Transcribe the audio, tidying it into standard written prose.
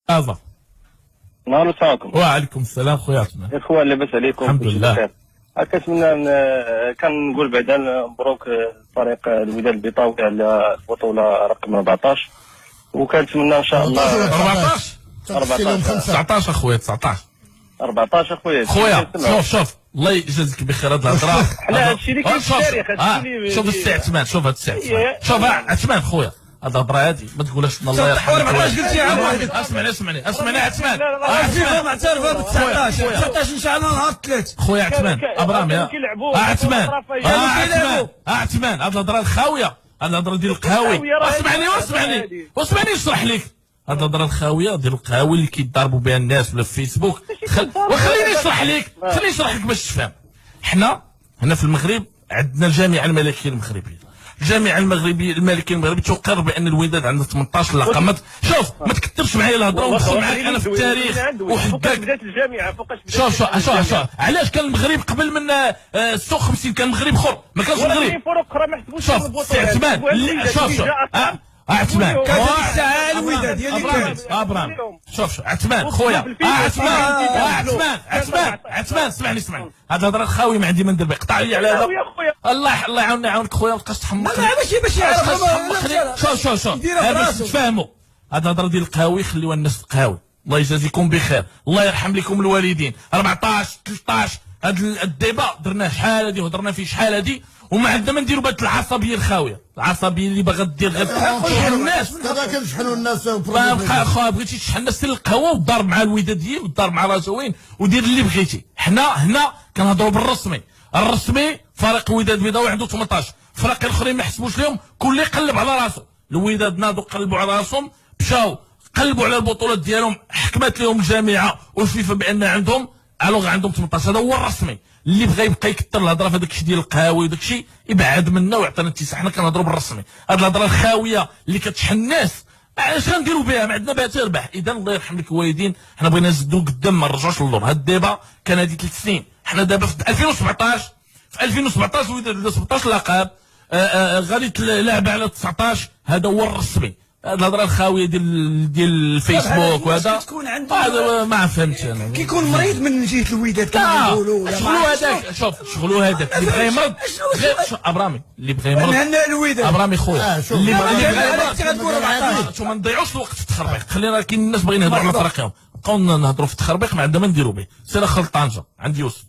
افا. نهار مساكم. وعليكم السلام خويا عثمان. اخوان لاباس عليكم؟ الحمد لله. كنتمنى كنقول بعدا مبروك فريق الوداد البيضاوي على البطوله رقم 14، وكنتمنى ان شاء الله 14 19 اخويا 19 14 خويا. شوف الله يجازيك بخير هاد الهضره. حنا هادشي اللي كاين في التاريخ، هادشي اللي شوف السي عثمان، شوف هاد السي عثمان، شوف عثمان خويا هاد الهضره هادي ما تقولهاش الله يرحمك. 14 قلتي عام. اسمعني عثمان. فيفا معترفه ب 19 ان شاء الله نهار الثلاث. خويا عثمان ابرام يا عثمان هاد الهضره الخاويه، هاد الهضره ديال القهاوي. واسمعني نشرح لك. هاد الهضره الخاويه ديال القهاوي اللي كيضاربوا بها الناس ولا في فيسبوك. وخليني نشرح لك باش تفهم. حنا هنا في المغرب عندنا الجامعه الملكيه المغربيه. الجامعه الملكيه المغربيه تقر بان الوداد عنده 18 لقب. شوف ما تكثرش معايا الهضره وندخل معاك انا في التاريخ وحدك. بدات الجامعه فوقاش شوف علاش كان المغرب قبل من 56 كان المغرب اخر، ما كانش المغرب. فرق اخرى ما حسبوش شوف عثمان عثمان كان الساعه الوداد هي اللي كانت ابرام. شوف عثمان خويا عثمان اسمعني هاد الهضره الخاوي ما عندي ما ندير بها. قطع لي على هذا. الله يعاوننا يعاونك خويا. ما تبقاش تحمقني. لا ماشي يعرف. شوف باش تفهموا هاد الهضره ديال القهاوي خليوها الناس القهاوي. الله يجازيكم بخير، الله يرحم لكم الوالدين. 14 13 هاد الديبا درناه شحال هادي وهضرنا فيه شحال هادي، وما عندنا ما نديروا بهاد العصبيه الخاويه، العصبيه اللي باغا دير غير تشحن الناس. دابا كنشحنوا الناس. بقى اخويا بغيتي تشحن الناس سير القهوه وتضارب مع الوداديين وتضارب مع رجاويين ودير اللي بغيتي. حنا هنا كنهضروا بالرسمي. الرسمي فريق الوداد البيضاوي عنده 18، فرق الاخرين ما حسبوش لهم، كل يقلب على راسه. الوداد ناضوا قلبوا على راسهم، مشاو قلبوا على البطولات ديالهم، حكمت لهم الجامعه والفيفا بان عندهم عندهم 18. هذا هو الرسمي. اللي بغى يبقى يكثر الهضره في هذاك الشيء ديال القهاوي وداك الشيء يبعد منا ويعطينا اتساع. حنا كنهضروا بالرسمي. هاد الهضره الخاويه اللي كتشحن الناس اش غنديروا بها؟ ما عندنا بها تربح. اذا الله يرحم لك الوالدين، حنا بغينا نزدوا قدام ما نرجعوش للور. هاد الديبا كان هادي 3 سنين. حنا دابا في 2017 الوداد عنده 17 لقب، غادي تلعب على 19. هذا هو الرسمي. هاد الهضره الخاويه ديال الفيسبوك وهذا هذا ما فهمتش انا. كيكون مريض من جهه الوداد كما نقولوا. شغلوا هذاك. شغلوا هذاك اللي بغى يمرض غير ابرامي. اللي بغى يمرض نهنئ الوداد ابرامي خويا. اللي بغى ما نضيعوش الوقت في التخربيق. خلينا كاين الناس باغيين يهضروا على فريقهم، بقاو نهضروا في التخربيق ما عندنا ما نديروا به. سير خلط طنجه عند يوسف.